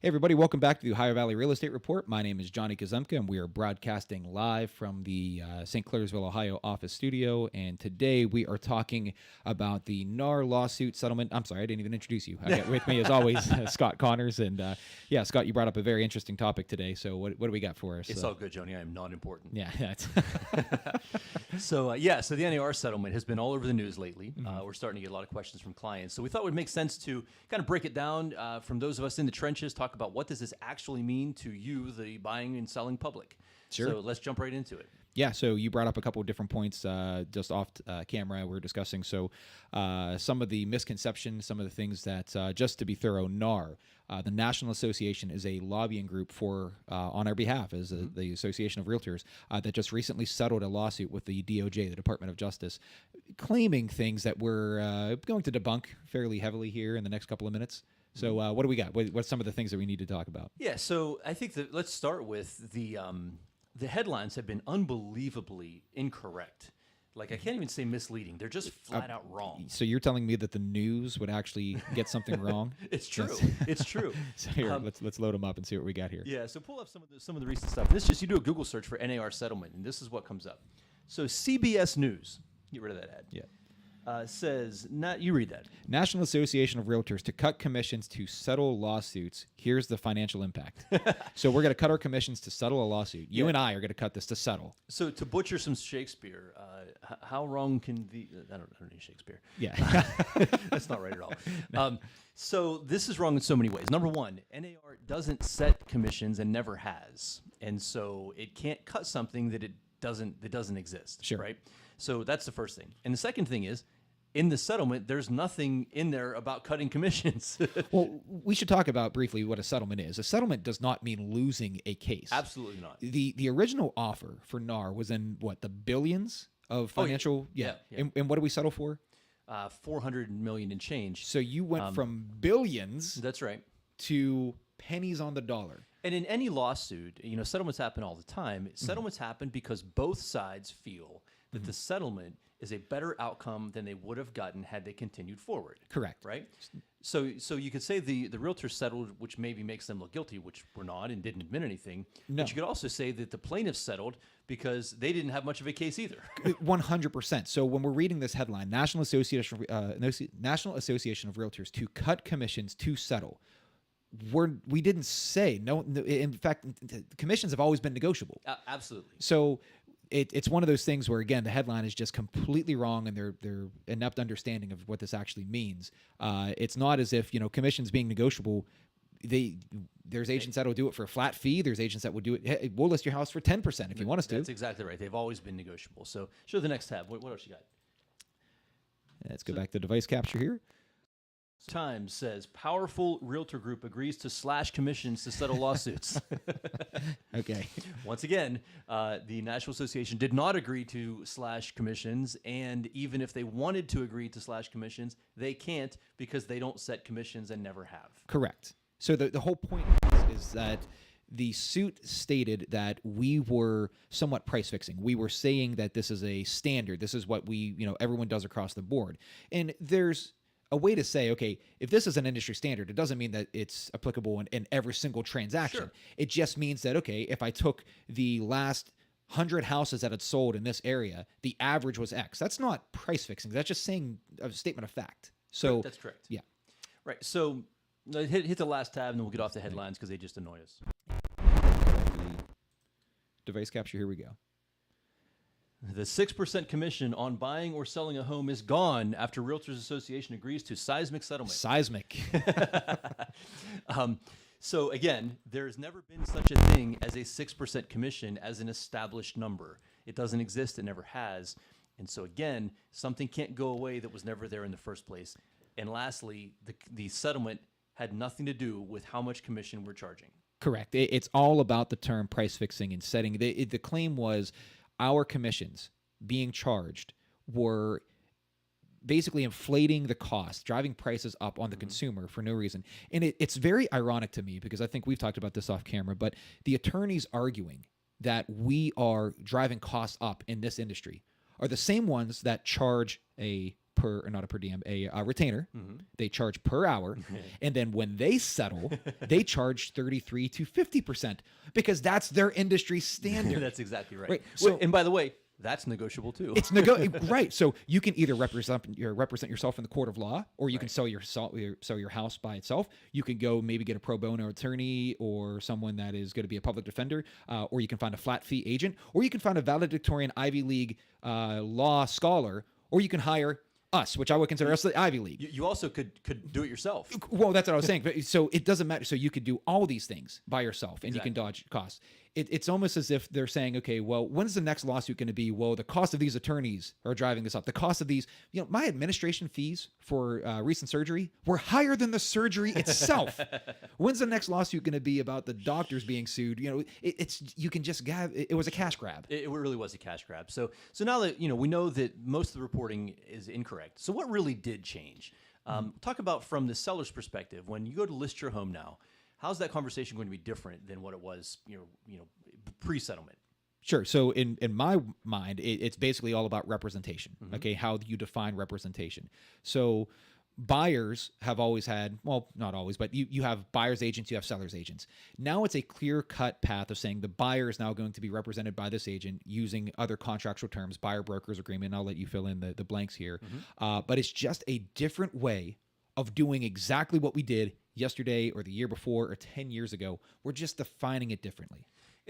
Hey everybody, welcome back to the Ohio Valley Real Estate Report. My name is Johnny Kazemka and we are broadcasting live from the St. Clairsville, Ohio office studio. And today we are talking about the NAR Lawsuit Settlement. I'm sorry, I didn't even introduce you. I got with me as always, Scott Connors. And yeah, Scott, you brought up a very interesting topic today. So what do we got for us? It's all good, Johnny. I am not important. Yeah. So the NAR settlement has been all over the news lately. We're starting to get a lot of questions from clients. So we thought it would make sense to kind of break it down from those of us in the trenches, talk about what does this actually mean to you, the buying and selling public. Sure. So let's jump right into it. Yeah, so you brought up a couple of different points just off camera we were discussing. So some of the misconceptions, some of the things that, just to be thorough, NAR, the National Association, is a lobbying group for on our behalf, as the Association of Realtors, that just recently settled a lawsuit with the DOJ, the Department of Justice, claiming things that we're going to debunk fairly heavily here in the next couple of minutes. So what do we got? What's some of the things that we need to talk about? Yeah, so I think that let's start with the headlines have been unbelievably incorrect. Like, I can't even say misleading. They're just flat out wrong. So you're telling me that the news would actually get something wrong? It's true. It's true. So here, let's load them up and see what we got here. Yeah, so pull up some of the recent stuff. This just, you do a Google search for NAR settlement, and this is what comes up. So CBS News, get rid of that ad. Yeah. Says, you read that. National Association of Realtors to cut commissions to settle lawsuits. Here's the financial impact. So we're going to cut our commissions to settle a lawsuit. You and I are going to cut this to settle. So to butcher some Shakespeare, how wrong can the... I don't know any Shakespeare. Yeah. That's not right at all. So this is wrong in so many ways. Number one, NAR doesn't set commissions and never has. And so it can't cut something that doesn't exist. Sure. Right? So that's the first thing. And the second thing is, in the settlement, there's nothing in there about cutting commissions. Well, we should talk about briefly what a settlement is. A settlement does not mean losing a case. Absolutely not. The original offer for NAR was in, what, the billions of financial? Yeah. And what do we settle for? 400 million and change. So you went from billions That's right. to pennies on the dollar. And in any lawsuit, settlements happen all the time. Settlements happen because both sides feel that the settlement is a better outcome than they would have gotten had they continued forward. Correct. Right? So you could say the realtor settled, which maybe makes them look guilty, which we're not and didn't admit anything. No. But you could also say that the plaintiffs settled because they didn't have much of a case either. 100%. So when we're reading this headline, National Association of Realtors to cut commissions to settle, we didn't say no. In fact, commissions have always been negotiable. Absolutely. So it's one of those things where, again, the headline is just completely wrong, and they're inept understanding of what this actually means. It's not as if commissions being negotiable. There's agents that will do it for a flat fee. There's agents that will do it. Hey, we'll list your house for 10% if you want us to. That's exactly right. They've always been negotiable. So show the next tab. What else you got? Let's go back to device capture here. Times says powerful realtor group agrees to slash commissions to settle lawsuits. Okay. Once again, the National Association did not agree to slash commissions, and even if they wanted to agree to slash commissions, they can't because they don't set commissions and never have. Correct. So the whole point is that the suit stated that we were somewhat price fixing. We were saying that this is a standard. This is what everyone does across the board. And there's a way to say, okay, if this is an industry standard, it doesn't mean that it's applicable in every single transaction. Sure. It just means that, okay, if I took the last 100 houses that had sold in this area, the average was X. That's not price fixing. That's just saying a statement of fact. So that's correct. Yeah. Right. So hit the last tab, and then we'll get off the headlines because they just annoy us. Device capture, here we go. The 6% commission on buying or selling a home is gone after Realtors Association agrees to seismic settlement. Seismic. So again, there's never been such a thing as a 6% commission as an established number. It doesn't exist. It never has. And so again, something can't go away that was never there in the first place. And lastly, the settlement had nothing to do with how much commission we're charging. Correct. It's all about the term price fixing and setting. The claim was our commissions being charged were basically inflating the cost, driving prices up on the consumer for no reason. And it's very ironic to me because I think we've talked about this off camera, but the attorneys arguing that we are driving costs up in this industry are the same ones that charge a not a per diem, a retainer. They charge per hour. And then when they settle, they charge 33 to 50% because that's their industry standard. That's exactly right. Right. So, So- and by the way, that's negotiable too. It's right. So you can either represent yourself in the court of law, or you can sell your house by itself. You can go maybe get a pro bono attorney or someone that is going to be a public defender, or you can find a flat fee agent, or you can find a valedictorian Ivy League law scholar, or you can hire us, which I would consider us the Ivy League. You also could do it yourself. Well, that's what I was saying. But, so it doesn't matter. So you could do all these things by yourself, and you can Exactly. dodge costs. It's almost as if they're saying, okay, well, when's the next lawsuit going to be? Well, the cost of these attorneys are driving this up. The cost of these, my administration fees for recent surgery were higher than the surgery itself. When's the next lawsuit going to be about the doctors being sued? You can just it was a cash grab. It really was a cash grab. So now that we know that most of the reporting is incorrect. So what really did change? Talk about from the seller's perspective. When you go to list your home now, how's that conversation going to be different than what it was, pre-settlement? Sure. So in my mind, it's basically all about representation. Okay, how you define representation. So buyers have always had, well, not always, but you have buyer's agents, you have seller's agents. Now it's a clear-cut path of saying the buyer is now going to be represented by this agent using other contractual terms, buyer broker's agreement. I'll let you fill in the blanks here. But it's just a different way of doing exactly what we did yesterday or the year before or 10 years ago. We're just defining it differently.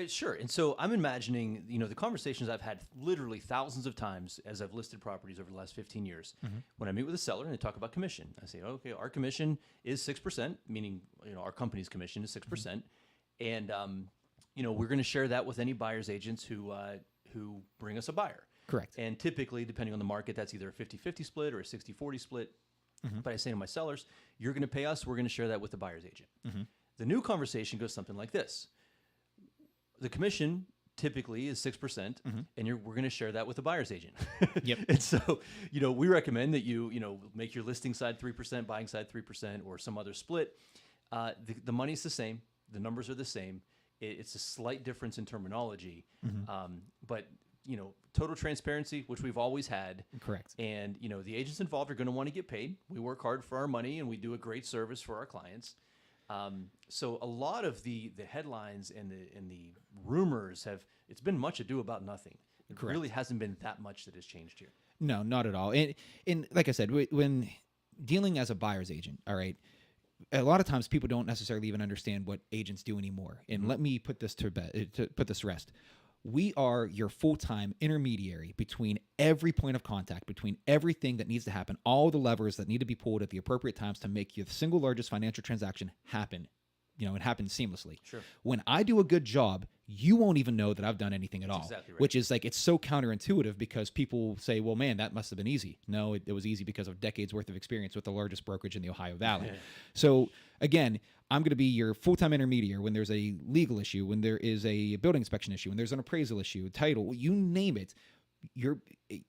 Sure. And so I'm imagining, the conversations I've had literally thousands of times as I've listed properties over the last 15 years. When I meet with a seller and they talk about commission, I say, okay, our commission is 6%, meaning, our company's commission is 6%. And, we're going to share that with any buyer's agents who bring us a buyer. Correct. And typically, depending on the market, that's either a 50-50 split or a 60-40 split. But I say to my sellers, you're going to pay us, we're going to share that with the buyer's agent. The new conversation goes something like this. The commission typically is 6%, and we're going to share that with the buyer's agent. Yep. And so, we recommend that you make your listing side 3%, buying side 3%, or some other split. The money's the same. The numbers are the same. It's a slight difference in terminology. But, total transparency, which we've always had. Correct. And, the agents involved are going to want to get paid. We work hard for our money, and we do a great service for our clients. So a lot of the headlines and the rumors it's been much ado about nothing. It Correct. really hasn't been that much that has changed here. No, not at all. And like I said, when dealing as a buyer's agent, all right, a lot of times people don't necessarily even understand what agents do anymore. And let me put this to put this to rest. We are your full-time intermediary between every point of contact, between everything that needs to happen, all the levers that need to be pulled at the appropriate times to make your single largest financial transaction happen, and happen seamlessly. Sure. When I do a good job, you won't even know that I've done anything at all, exactly right. which is it's so counterintuitive because people say, well, man, that must have been easy. No, it was easy because of decades worth of experience with the largest brokerage in the Ohio Valley. So again, I'm going to be your full-time intermediary when there's a legal issue, when there is a building inspection issue, when there's an appraisal issue, title, you name it.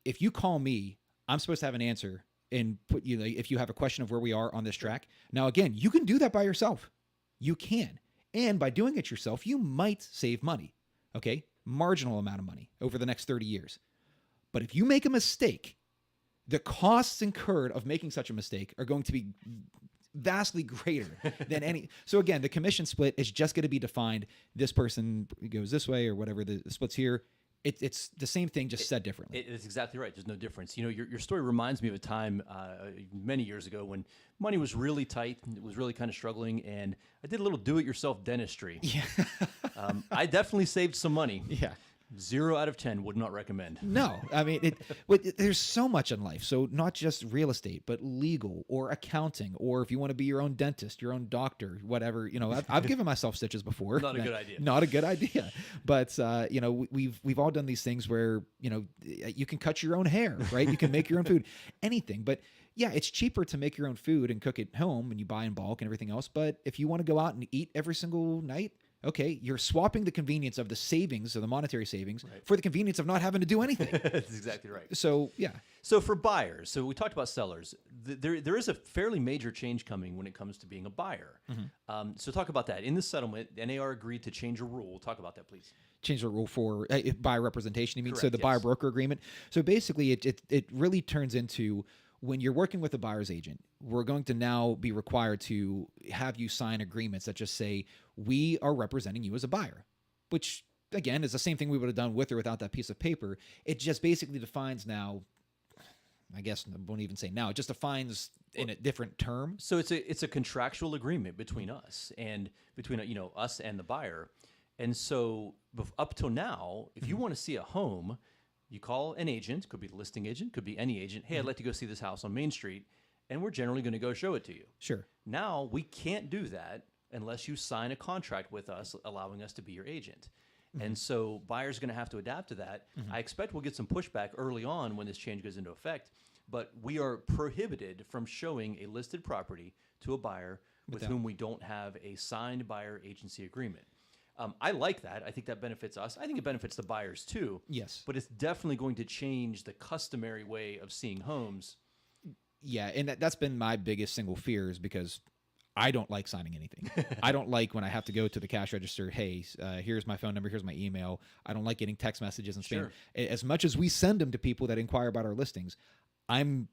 If you call me, I'm supposed to have an answer and put if you have a question of where we are on this track. Now, again, you can do that by yourself. You can. And by doing it yourself, you might save money, okay? Marginal amount of money over the next 30 years. But if you make a mistake, the costs incurred of making such a mistake are going to be vastly greater than any. So again, the commission split is just going to be defined. This person goes this way or whatever the splits here. It's the same thing, just said differently. It's exactly right. There's no difference. Your story reminds me of a time many years ago when money was really tight. It was really kind of struggling, and I did a little do-it-yourself dentistry. Yeah. I definitely saved some money. Yeah. 0 out of 10 would not recommend. No, I mean, there's so much in life. So not just real estate, but legal or accounting, or if you want to be your own dentist, your own doctor, whatever. I've given myself stitches before. Not a good idea. Not a good idea. But we've all done these things where you can cut your own hair, right? You can make your own food, anything. But yeah, it's cheaper to make your own food and cook at home, and you buy in bulk and everything else. But if you want to go out and eat every single night, okay, you're swapping the convenience of the savings, or the monetary savings, for the convenience of not having to do anything. That's exactly right. So, yeah. So for buyers, so we talked about sellers. There is a fairly major change coming when it comes to being a buyer. So talk about that. In the settlement, NAR agreed to change a rule. Talk about that, please. Change the rule for buyer representation, you mean? Correct, So the yes. buyer-broker agreement. So basically, it really turns into when you're working with a buyer's agent, we're going to now be required to have you sign agreements that just say, we are representing you as a buyer, which again is the same thing we would have done with or without that piece of paper. It just basically defines now, I guess I won't even say now, it just defines in a different term. So it's a contractual agreement between us and between us and the buyer. And so up till now, if you want to see a home, you call an agent, could be the listing agent, could be any agent. Hey, I'd like to go see this house on Main Street, and we're generally going to go show it to you. Sure. Now we can't do that unless you sign a contract with us allowing us to be your agent. And so buyers are going to have to adapt to that. I expect we'll get some pushback early on when this change goes into effect, but we are prohibited from showing a listed property to a buyer with whom we don't have a signed buyer agency agreement. I like that. I think that benefits us. I think it benefits the buyers too. Yes. But it's definitely going to change the customary way of seeing homes. Yeah, and that's been my biggest single fear is because I don't like signing anything. I don't like when I have to go to the cash register, hey, here's my phone number, here's my email. I don't like getting text messages and spam. Sure. As much as we send them to people that inquire about our listings, I'm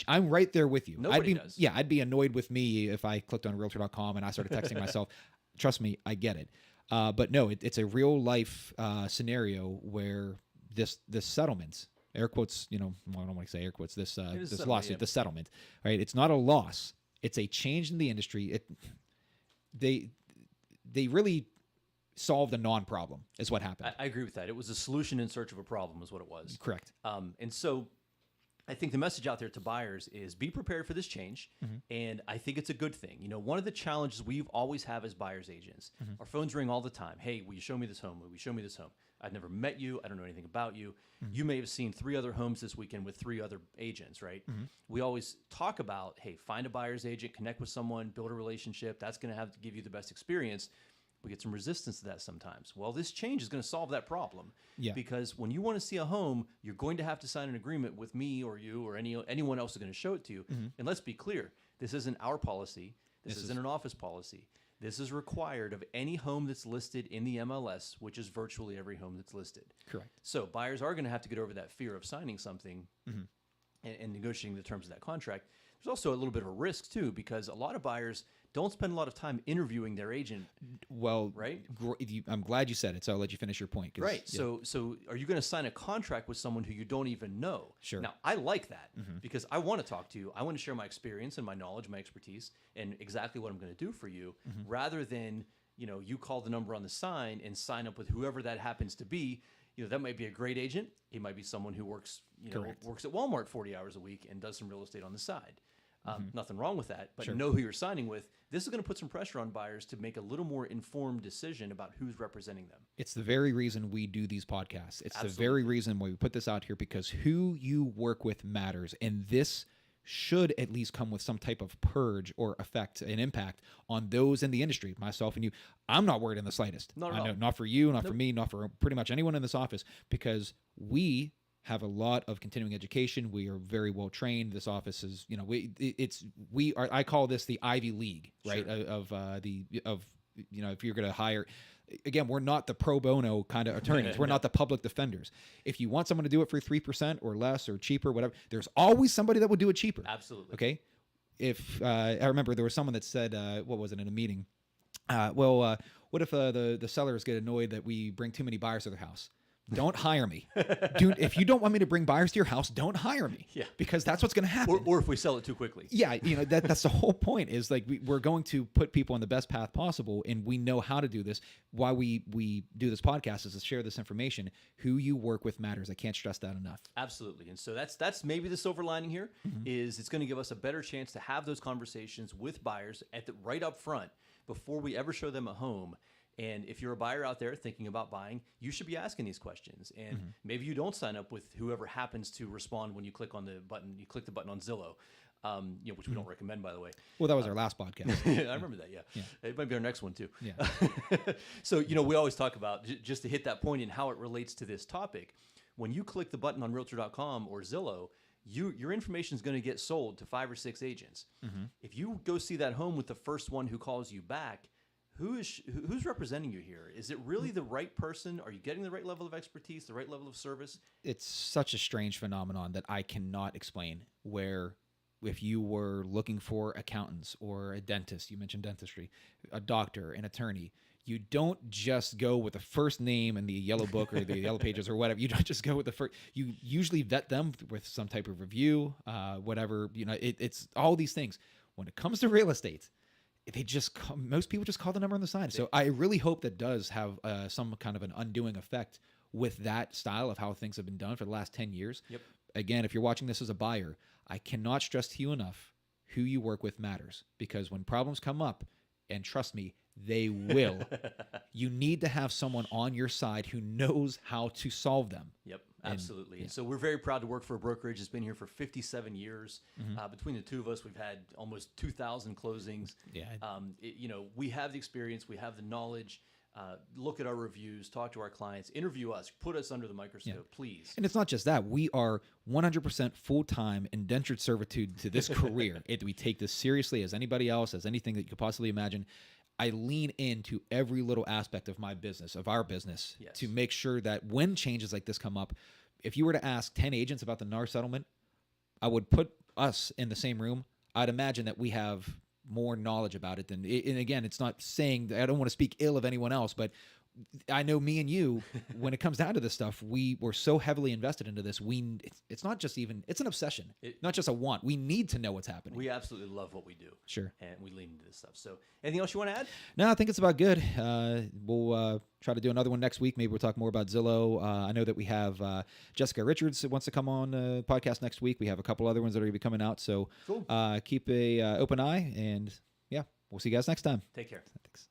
right there with you. Nobody does. Yeah, I'd be annoyed with me if I clicked on Realtor.com and I started texting myself. Trust me, I get it. But no, it's a real life scenario where this settlement, air quotes, I don't want to say air quotes, this lawsuit, the settlement, right? It's not a loss. It's a change in the industry. They really solved a non-problem is what happened. I agree with that. It was a solution in search of a problem is what it was. Correct. And so I think the message out there to buyers is be prepared for this change. And I think it's a good thing. One of the challenges we've always have as buyers agents, our phones ring all the time. Hey, will you show me this home? Will you show me this home? I've never met you. I don't know anything about you. You may have seen 3 other homes this weekend with 3 other agents, right? We always talk about, hey, find a buyer's agent, connect with someone, build a relationship. That's going to have to give you the best experience. We get some resistance to that sometimes. Well, this change is going to solve that problem. Yeah. Because when you want to see a home, you're going to have to sign an agreement with me or you or anyone else is going to show it to you. And let's be clear, this isn't our policy. This isn't an office policy. This is required of any home that's listed in the MLS, which is virtually every home that's listed. Correct. So buyers are going to have to get over that fear of signing something and negotiating the terms of that contract. There's also a little bit of a risk too, because a lot of buyers don't spend a lot of time interviewing their agent. Well, right? I'm glad you said it, so I'll let you finish your point. Right. Yeah. So are you going to sign a contract with someone who you don't even know? Sure. Now, I like that because I want to talk to you. I want to share my experience and my knowledge, my expertise, and exactly what I'm going to do for you, rather than you call the number on the sign and sign up with whoever that happens to be. That might be a great agent. He might be someone who works at Walmart 40 hours a week and does some real estate on the side. Nothing wrong with that, but know who you're signing with. This is going to put some pressure on buyers to make a little more informed decision about who's representing them. It's the very reason we do these podcasts. It's Absolutely. the very reason why we put this out here, because who you work with matters. And this should at least come with some type of purge or effect and impact on those in the industry, myself and you. I'm not worried in the slightest. Not at all. Not for you, not for me, not for pretty much anyone in this office, because we have a lot of continuing education. We are very well trained. This office is, I call this the Ivy League, right? Sure. If you're going to hire, again, we're not the pro bono kind of attorneys. We're not the public defenders. If you want someone to do it for 3% or less or cheaper, whatever, there's always somebody that will do it cheaper. Absolutely. Okay. If I remember there was someone that said, what was it in a meeting? What if the sellers get annoyed that we bring too many buyers to their house? Don't hire me. Dude, if you don't want me to bring buyers to your house, don't hire me. Yeah. Because that's what's going to happen. Or if we sell it too quickly. Yeah, that's the whole point, is like we're going to put people on the best path possible, and we know how to do this. Why we do this podcast is to share this information. Who you work with matters. I can't stress that enough. Absolutely. And so that's maybe the silver lining here is it's going to give us a better chance to have those conversations with buyers right up front before we ever show them a home. And if you're a buyer out there thinking about buying, you should be asking these questions. And maybe you don't sign up with whoever happens to respond when you click on the button. You click the button on Zillow, which we don't recommend, by the way. Well, that was our last podcast. I remember that. Yeah. It might be our next one too. Yeah. So, we always talk about, just to hit that point and how it relates to this topic, when you click the button on Realtor.com or Zillow, your information is going to get sold to 5 or 6 agents. If you go see that home with the first one who calls you back, who's representing you here? Is it really the right person? Are you getting the right level of expertise, the right level of service? It's such a strange phenomenon that I cannot explain, where if you were looking for accountants or a dentist, you mentioned dentistry, a doctor, an attorney, you don't just go with the first name in the yellow book or the yellow pages or whatever. You don't just go with the first. You usually vet them with some type of review, whatever. It's all these things. When it comes to real estate, most people just call the number on the side. So I really hope that does have some kind of an undoing effect with that style of how things have been done for the last 10 years. Yep. Again, if you're watching this as a buyer, I cannot stress to you enough, who you work with matters, because when problems come up, and trust me, they will, you need to have someone on your side who knows how to solve them. Yep, absolutely. And so we're very proud to work for a brokerage that's been here for 57 years. Between the two of us, we've had almost 2,000 closings. Yeah. We have the experience, we have the knowledge. Look at our reviews, talk to our clients, interview us, put us under the microscope, please. And it's not just that. We are 100% full-time indentured servitude to this career. We take this seriously as anybody else, as anything that you could possibly imagine. I lean into every little aspect of my business, of our business, to make sure that when changes like this come up, if you were to ask 10 agents about the NAR settlement, I would put us in the same room. I'd imagine that we have more knowledge about it than, and again, it's not saying that I don't want to speak ill of anyone else, but I know me and you, when it comes down to this stuff, we were so heavily invested into this. It's not just even, it's an obsession, not just a want. We need to know what's happening. We absolutely love what we do. Sure. And we lean into this stuff. So anything else you want to add? No, I think it's about good. We'll try to do another one next week. Maybe we'll talk more about Zillow. I know that we have Jessica Richards that wants to come on the podcast next week. We have a couple other ones that are going to be coming out. So cool. Keep a open eye, and yeah, we'll see you guys next time. Take care. Thanks.